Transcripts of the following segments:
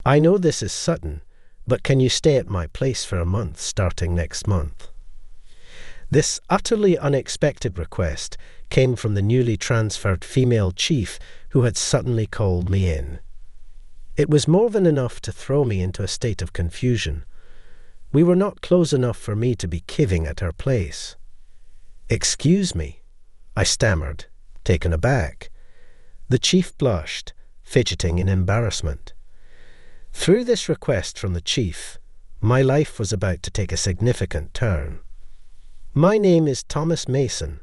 I know this is sudden, but can you stay at my place for a month starting next month? This utterly unexpected request came from the newly transferred female chief who had suddenly called me in. It was more than enough to throw me into a state of confusion. We were not close enough for me to be kiving at her place. "Excuse me," I stammered, taken aback. The chief blushed, fidgeting in embarrassment. Through this request from the chief, my life was about to take a significant turn. My name is Thomas Mason.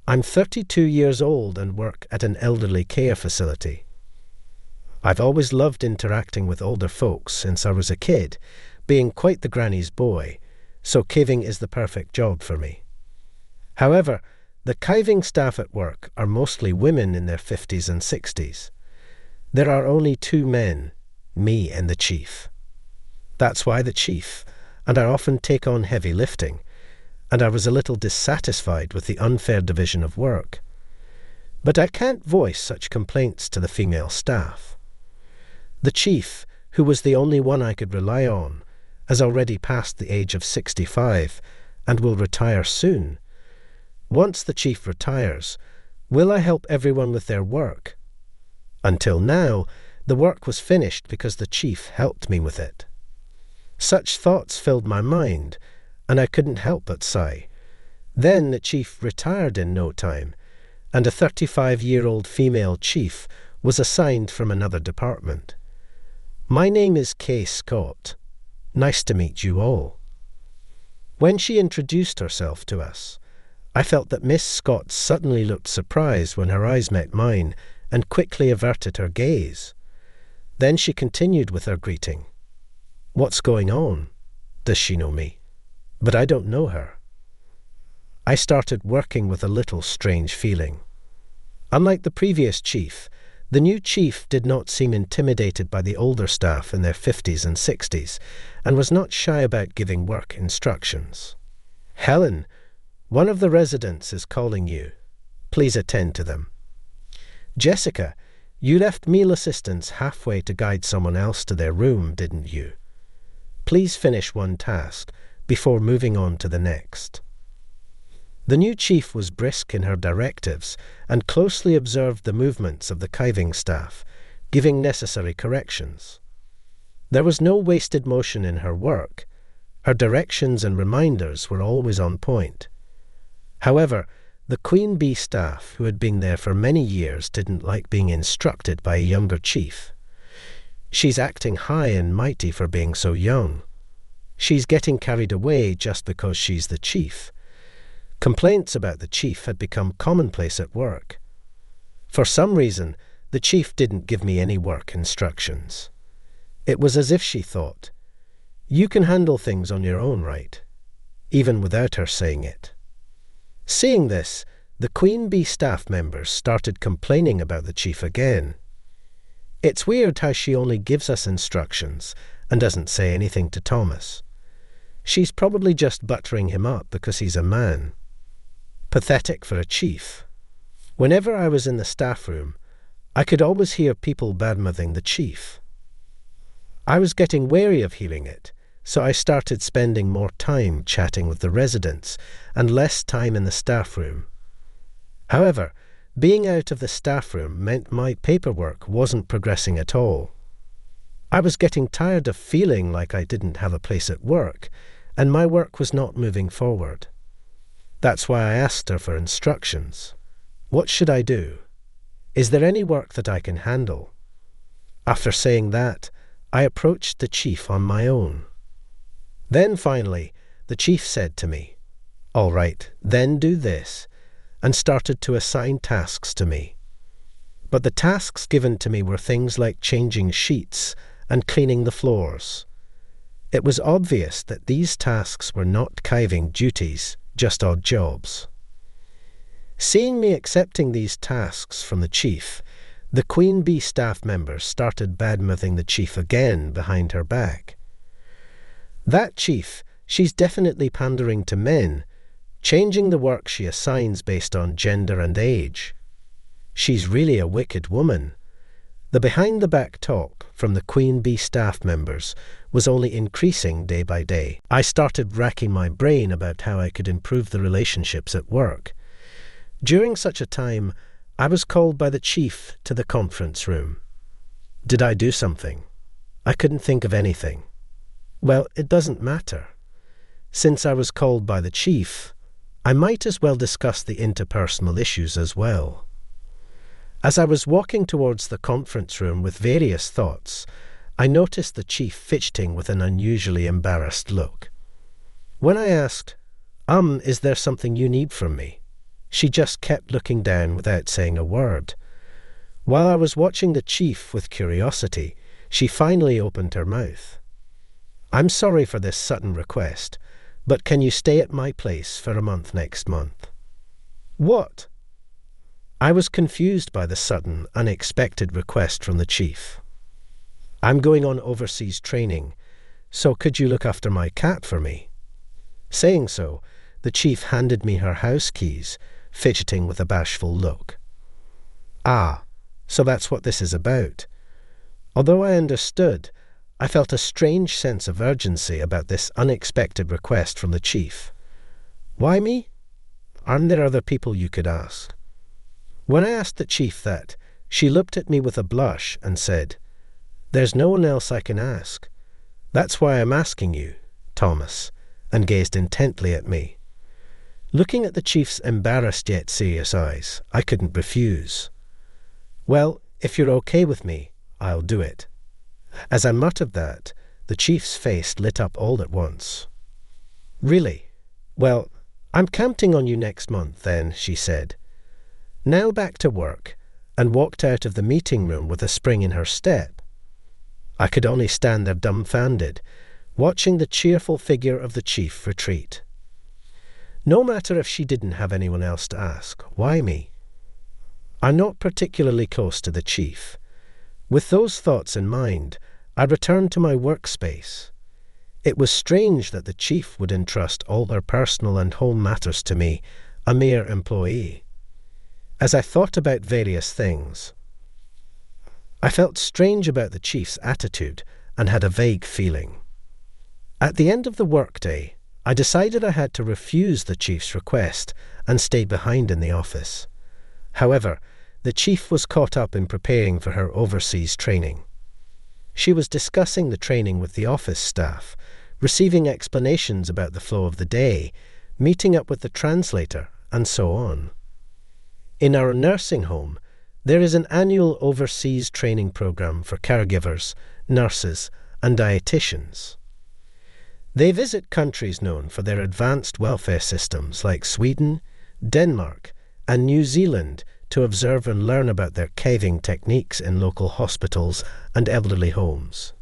I'm 32 years old and work at an elderly care facility. I've always loved interacting with older folks since I was a kid, being quite the granny's boy, so kiving is the perfect job for me. However, the kiving staff at work are mostly women in their 50s and 60s. There are only two men, me and the chief. That's why the chief, and I often take on heavy lifting, and I was a little dissatisfied with the unfair division of work. But I can't voice such complaints to the female staff. The chief, who was the only one I could rely on, has already passed the age of 65 and will retire soon. Once the chief retires, will I help everyone with their work? Until now, the work was finished because the chief helped me with it. Such thoughts filled my mind, and I couldn't help but sigh. Then the chief retired in no time, and a 35-year-old female chief was assigned from another department. My name is Kay Scott. Nice to meet you all. When she introduced herself to us, I felt that Miss Scott suddenly looked surprised when her eyes met mine and quickly averted her gaze. Then she continued with her greeting. What's going on? Does she know me? But I don't know her. I started working with a little strange feeling. Unlike the previous chief, the new chief did not seem intimidated by the older staff in their 50s and 60s, and was not shy about giving work instructions. "Helen, one of the residents is calling you. Please attend to them. Jessica, you left meal assistance halfway to guide someone else to their room, didn't you? Please finish one task before moving on to the next." The new chief was brisk in her directives and closely observed the movements of the kiving staff, giving necessary corrections. There was no wasted motion in her work. Her directions and reminders were always on point. However, the Queen Bee staff, who had been there for many years, didn't like being instructed by a younger chief. She's acting high and mighty for being so young. She's getting carried away just because she's the chief. Complaints about the chief had become commonplace at work. For some reason, the chief didn't give me any work instructions. It was as if she thought, "You can handle things on your own, right?" even without her saying it. Seeing this, the Queen Bee staff members started complaining about the chief again. It's weird how she only gives us instructions and doesn't say anything to Thomas. She's probably just buttering him up because he's a man. Pathetic for a chief. Whenever I was in the staff room, I could always hear people badmouthing the chief. I was getting wary of hearing it, so I started spending more time chatting with the residents and less time in the staff room. However, being out of the staff room meant my paperwork wasn't progressing at all. I was getting tired of feeling like I didn't have a place at work, and my work was not moving forward. That's why I asked her for instructions. What should I do? Is there any work that I can handle? After saying that, I approached the chief on my own. Then finally, the chief said to me, "All right, then do this," and started to assign tasks to me. But the tasks given to me were things like changing sheets and cleaning the floors. It was obvious that these tasks were not kiving duties, just odd jobs. Seeing me accepting these tasks from the chief, the Queen Bee staff members started badmouthing the chief again behind her back. That chief, she's definitely pandering to men, changing the work she assigns based on gender and age. She's really a wicked woman. The behind-the-back talk from the Queen Bee staff members was only increasing day by day. I started racking my brain about how I could improve the relationships at work. During such a time, I was called by the chief to the conference room. Did I do something? I couldn't think of anything. Well, it doesn't matter. Since I was called by the chief, I might as well discuss the interpersonal issues as well. As I was walking towards the conference room with various thoughts, I noticed the chief fidgeting with an unusually embarrassed look. When I asked, is there something you need from me?" she just kept looking down without saying a word. While I was watching the chief with curiosity, she finally opened her mouth. "I'm sorry for this sudden request, but can you stay at my place for a month next month?" "What?" I was confused by the sudden, unexpected request from the chief. "I'm going on overseas training, so could you look after my cat for me?" Saying so, the chief handed me her house keys, fidgeting with a bashful look. "Ah, so that's what this is about." Although I understood, I felt a strange sense of urgency about this unexpected request from the chief. "Why me? Aren't there other people you could ask?" When I asked the chief that, she looked at me with a blush and said, "There's no one else I can ask. That's why I'm asking you, Thomas," and gazed intently at me. Looking at the chief's embarrassed yet serious eyes, I couldn't refuse. "Well, if you're okay with me, I'll do it." As I muttered that, the chief's face lit up all at once. "Really? Well, I'm counting on you next month then," she said. Now back to work, and walked out of the meeting room with a spring in her step. I could only stand there dumbfounded, watching the cheerful figure of the chief retreat. No matter if she didn't have anyone else to ask, why me? I'm not particularly close to the chief. With those thoughts in mind, I returned to my workspace. It was strange that the chief would entrust all her personal and home matters to me, a mere employee. As I thought about various things, I felt strange about the chief's attitude and had a vague feeling. At the end of the workday, I decided I had to refuse the chief's request and stay behind in the office. However, the chief was caught up in preparing for her overseas training. She was discussing the training with the office staff, receiving explanations about the flow of the day, meeting up with the translator, and so on. In our nursing home, there is an annual overseas training program for caregivers, nurses, and dietitians. They visit countries known for their advanced welfare systems like Sweden, Denmark, and New Zealand to observe and learn about their caving techniques in local hospitals and elderly homes.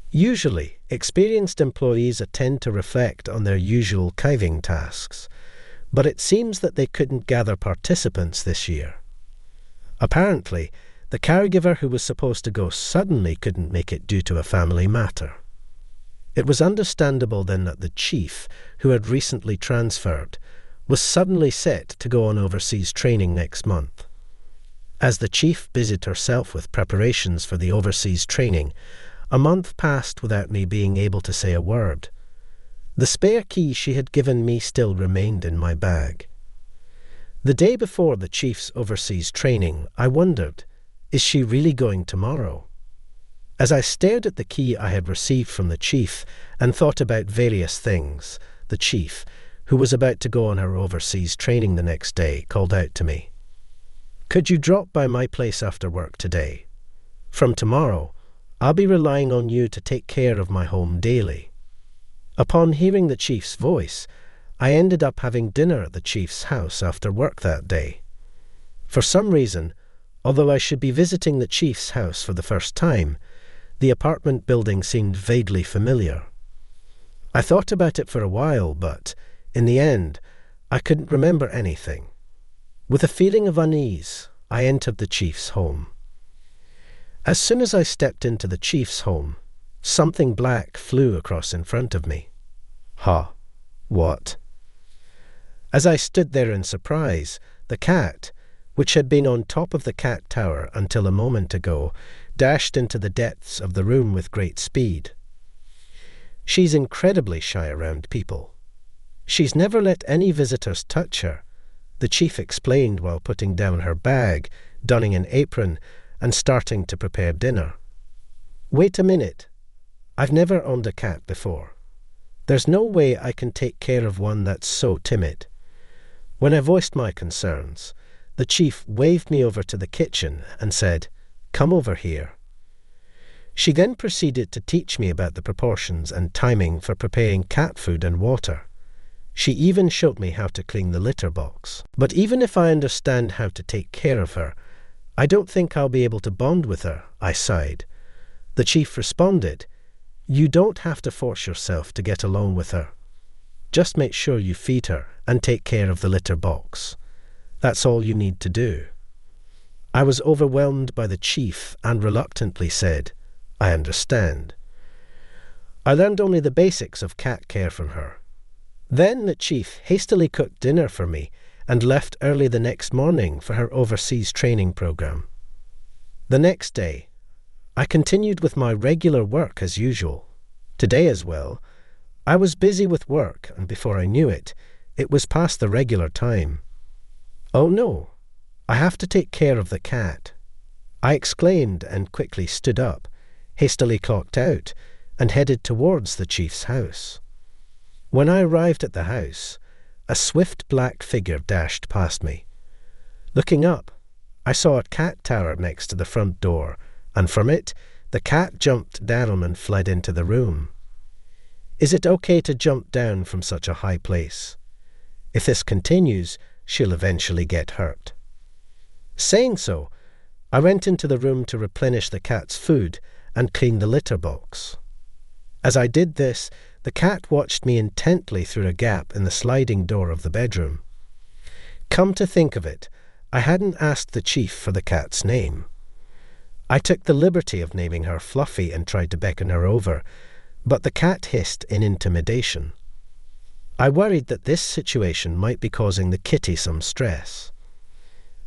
Usually, experienced employees attend to reflect on their usual caving tasks, but it seems that they couldn't gather participants this year. Apparently, the caregiver who was supposed to go suddenly couldn't make it due to a family matter. It was understandable then that the chief, who had recently transferred, was suddenly set to go on overseas training next month. As the chief busied herself with preparations for the overseas training, a month passed without me being able to say a word. The spare key she had given me still remained in my bag. The day before the chief's overseas training, I wondered, is she really going tomorrow? As I stared at the key I had received from the chief and thought about various things, the chief, who was about to go on her overseas training the next day, called out to me, "Could you drop by my place after work today? From tomorrow, I'll be relying on you to take care of my home daily." Upon hearing the chief's voice, I ended up having dinner at the chief's house after work that day. For some reason, although I should be visiting the chief's house for the first time, the apartment building seemed vaguely familiar. I thought about it for a while, but, in the end, I couldn't remember anything. With a feeling of unease, I entered the chief's home. As soon as I stepped into the chief's home, something black flew across in front of me. What? As I stood there in surprise, the cat, which had been on top of the cat tower until a moment ago, dashed into the depths of the room with great speed. She's incredibly shy around people. She's never let any visitors touch her, the chief explained while putting down her bag, donning an apron, and starting to prepare dinner. Wait a minute. I've never owned a cat before. There's no way I can take care of one that's so timid. When I voiced my concerns, the chief waved me over to the kitchen and said, "Come over here." She then proceeded to teach me about the proportions and timing for preparing cat food and water. She even showed me how to clean the litter box. But even if I understand how to take care of her, I don't think I'll be able to bond with her, I sighed. The chief responded, "You don't have to force yourself to get along with her. Just make sure you feed her and take care of the litter box. That's all you need to do." I was overwhelmed by the chief and reluctantly said, "I understand." I learned only the basics of cat care from her. Then the chief hastily cooked dinner for me and left early the next morning for her overseas training program. The next day, I continued with my regular work as usual. Today as well, I was busy with work, and before I knew it, it was past the regular time. "Oh no, I have to take care of the cat," I exclaimed and quickly stood up, hastily clocked out, and headed towards the chief's house. When I arrived at the house, a swift black figure dashed past me. Looking up, I saw a cat tower next to the front door, and from it, the cat jumped down and fled into the room. Is it okay to jump down from such a high place? If this continues, she'll eventually get hurt. Saying so, I went into the room to replenish the cat's food and clean the litter box. As I did this, the cat watched me intently through a gap in the sliding door of the bedroom. Come to think of it, I hadn't asked the chief for the cat's name. I took the liberty of naming her Fluffy and tried to beckon her over, but the cat hissed in intimidation. I worried that this situation might be causing the kitty some stress.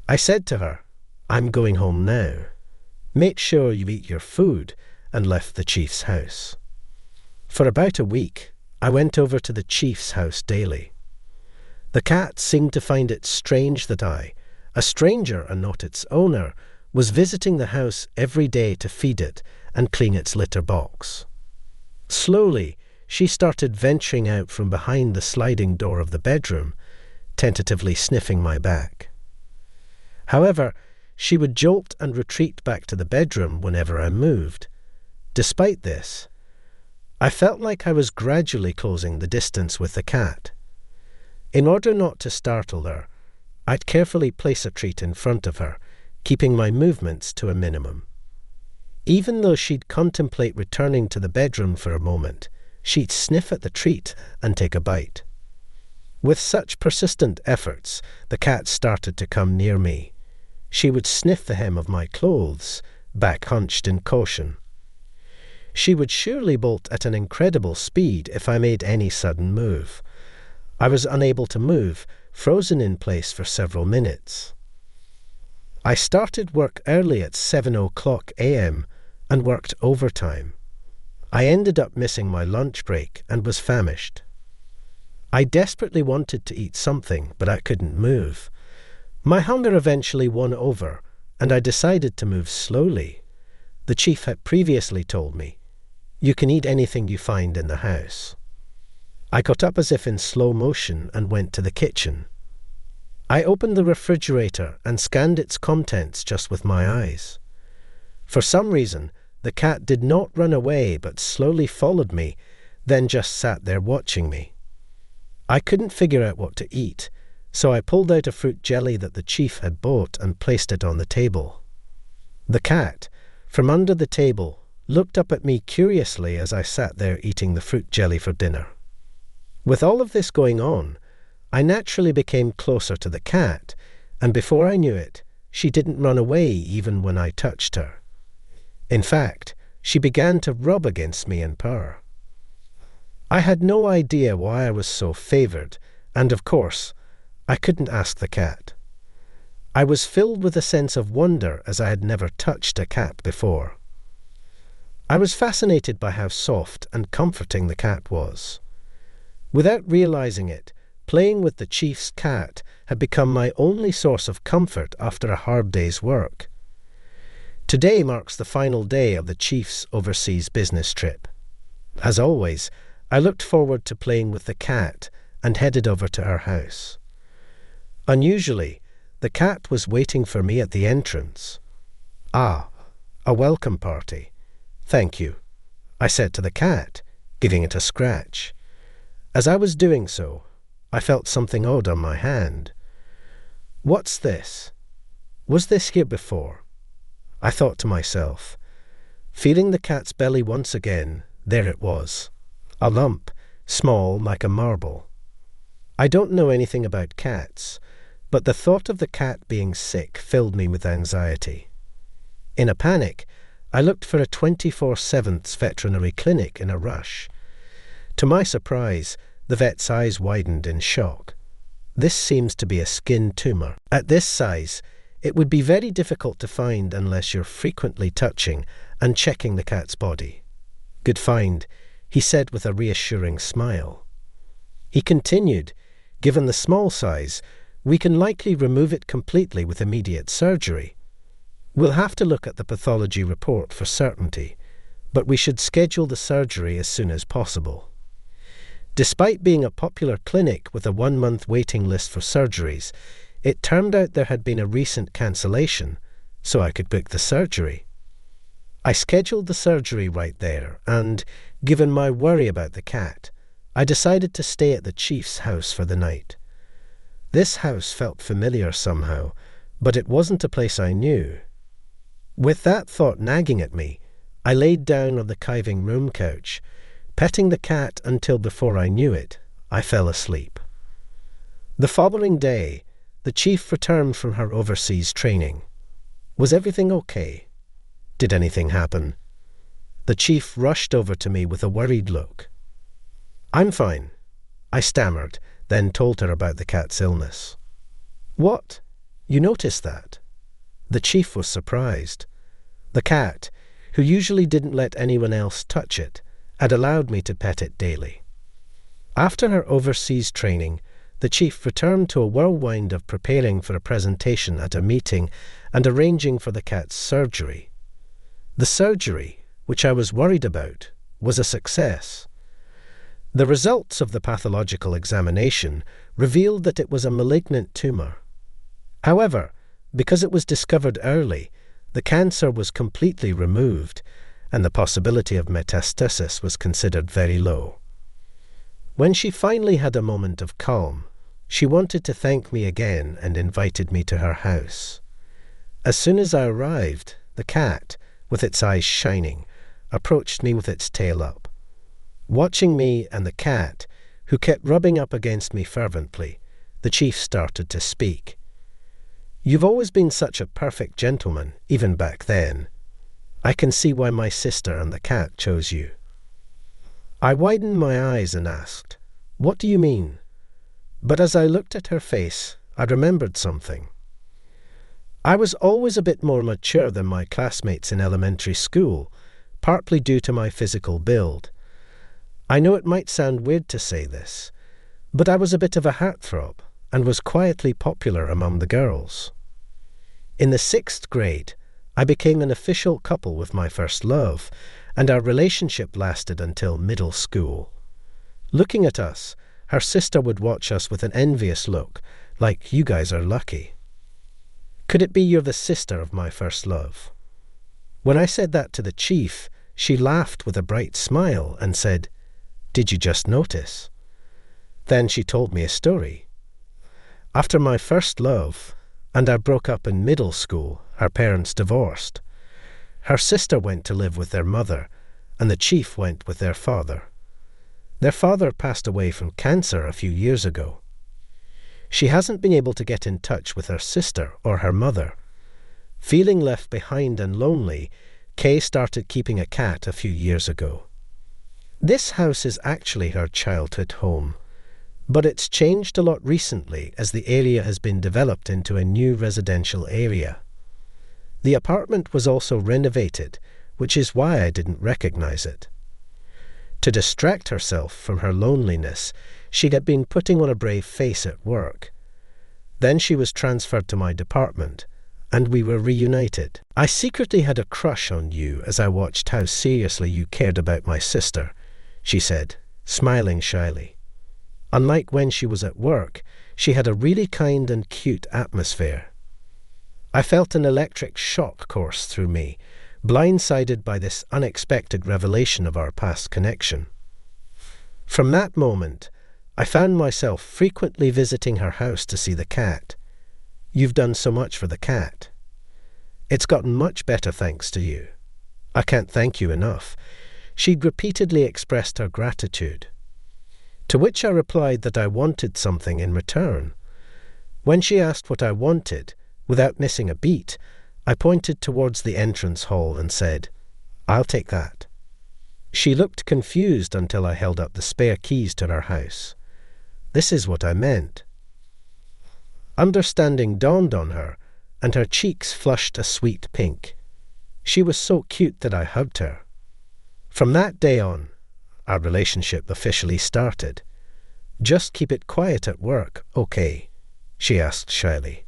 I said to her, "I'm going home now. Make sure you eat your food," and left the chief's house. For about a week, I went over to the chief's house daily. The cat seemed to find it strange that I, a stranger and not its owner, was visiting the house every day to feed it and clean its litter box. Slowly, she started venturing out from behind the sliding door of the bedroom, tentatively sniffing my back. However, she would jolt and retreat back to the bedroom whenever I moved. Despite this, I felt like I was gradually closing the distance with the cat. In order not to startle her, I'd carefully place a treat in front of her, keeping my movements to a minimum. Even though she'd contemplate returning to the bedroom for a moment, she'd sniff at the treat and take a bite. With such persistent efforts, the cat started to come near me. She would sniff the hem of my clothes, back hunched in caution. She would surely bolt at an incredible speed if I made any sudden move. I was unable to move, frozen in place for several minutes. I started work early at 7:00 a.m. and worked overtime. I ended up missing my lunch break and was famished. I desperately wanted to eat something, but I couldn't move. My hunger eventually won over, and I decided to move slowly. The chief had previously told me, "You can eat anything you find in the house." I got up as if in slow motion and went to the kitchen. I opened the refrigerator and scanned its contents just with my eyes. For some reason, the cat did not run away but slowly followed me, then just sat there watching me. I couldn't figure out what to eat, so I pulled out a fruit jelly that the chief had bought and placed it on the table. The cat, from under the table, looked up at me curiously as I sat there eating the fruit jelly for dinner. With all of this going on, I naturally became closer to the cat, and before I knew it, she didn't run away even when I touched her. In fact, she began to rub against me and purr. I had no idea why I was so favoured, and of course, I couldn't ask the cat. I was filled with a sense of wonder as I had never touched a cat before. I was fascinated by how soft and comforting the cat was. Without realizing it, playing with the chief's cat had become my only source of comfort after a hard day's work. Today marks the final day of the chief's overseas business trip. As always, I looked forward to playing with the cat and headed over to her house. Unusually, the cat was waiting for me at the entrance. "Ah, a welcome party. Thank you," I said to the cat, giving it a scratch. As I was doing so, I felt something odd on my hand. What's this? Was this here before? I thought to myself. Feeling the cat's belly once again, there it was. A lump, small like a marble. I don't know anything about cats, but the thought of the cat being sick filled me with anxiety. In a panic, I looked for a 24/7 veterinary clinic in a rush. To my surprise, the vet's eyes widened in shock. This seems to be a skin tumour. At this size, it would be very difficult to find unless you're frequently touching and checking the cat's body. Good find, he said with a reassuring smile. He continued, given the small size, we can likely remove it completely with immediate surgery. We'll have to look at the pathology report for certainty, but we should schedule the surgery as soon as possible. Despite being a popular clinic with a 1-month waiting list for surgeries, it turned out there had been a recent cancellation, so I could book the surgery. I scheduled the surgery right there, and, given my worry about the cat, I decided to stay at the chief's house for the night. This house felt familiar somehow, but it wasn't a place I knew. With that thought nagging at me, I laid down on the caving room couch, petting the cat until before I knew it, I fell asleep. The following day, the chief returned from her overseas training. Was everything okay? Did anything happen? The chief rushed over to me with a worried look. "I'm fine," I stammered, then told her about the cat's illness. "What? You noticed that?" The chief was surprised. The cat, who usually didn't let anyone else touch it, had allowed me to pet it daily. After her overseas training, the chief returned to a whirlwind of preparing for a presentation at a meeting and arranging for the cat's surgery. The surgery, which I was worried about, was a success. The results of the pathological examination revealed that it was a malignant tumour. However, because it was discovered early, the cancer was completely removed, and the possibility of metastasis was considered very low. When she finally had a moment of calm, she wanted to thank me again and invited me to her house. As soon as I arrived, the cat, with its eyes shining, approached me with its tail up. Watching me and the cat, who kept rubbing up against me fervently, the chief started to speak. "You've always been such a perfect gentleman, even back then. I can see why my sister and the cat chose you." I widened my eyes and asked, "What do you mean?" But as I looked at her face, I remembered something. I was always a bit more mature than my classmates in elementary school, partly due to my physical build. I know it might sound weird to say this, but I was a bit of a heartthrob and was quietly popular among the girls. In the 6th grade, I became an official couple with my first love, and our relationship lasted until middle school. Looking at us, her sister would watch us with an envious look, like, "You guys are lucky." Could it be you're the sister of my first love? When I said that to the chief, she laughed with a bright smile and said, "Did you just notice?" Then she told me a story. After my first love, and I broke up in middle school, her parents divorced. Her sister went to live with their mother, and the chief went with their father. Their father passed away from cancer a few years ago. She hasn't been able to get in touch with her sister or her mother. Feeling left behind and lonely, Kay started keeping a cat a few years ago. This house is actually her childhood home. But it's changed a lot recently as the area has been developed into a new residential area. The apartment was also renovated, which is why I didn't recognize it. To distract herself from her loneliness, she had been putting on a brave face at work. Then she was transferred to my department, and we were reunited. I secretly had a crush on you as I watched how seriously you cared about my sister, she said, smiling shyly. Unlike when she was at work, she had a really kind and cute atmosphere. I felt an electric shock course through me, blindsided by this unexpected revelation of our past connection. From that moment, I found myself frequently visiting her house to see the cat. You've done so much for the cat. It's gotten much better thanks to you. I can't thank you enough. She'd repeatedly expressed her gratitude. To which I replied that I wanted something in return. When she asked what I wanted, without missing a beat, I pointed towards the entrance hall and said, "I'll take that." She looked confused until I held up the spare keys to her house. This is what I meant. Understanding dawned on her, and her cheeks flushed a sweet pink. She was so cute that I hugged her. From that day on, our relationship officially started. "Just keep it quiet at work, okay?" she asked shyly.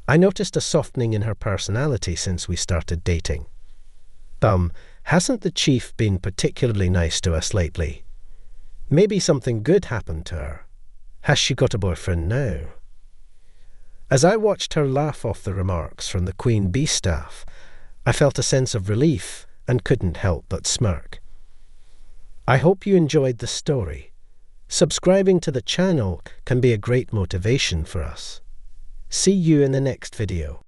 I noticed a softening in her personality since we started dating. Hasn't the chief been particularly nice to us lately? Maybe something good happened to her. Has she got a boyfriend now? As I watched her laugh off the remarks from the Queen Bee staff, I felt a sense of relief and couldn't help but smirk. I hope you enjoyed the story. Subscribing to the channel can be a great motivation for us. See you in the next video.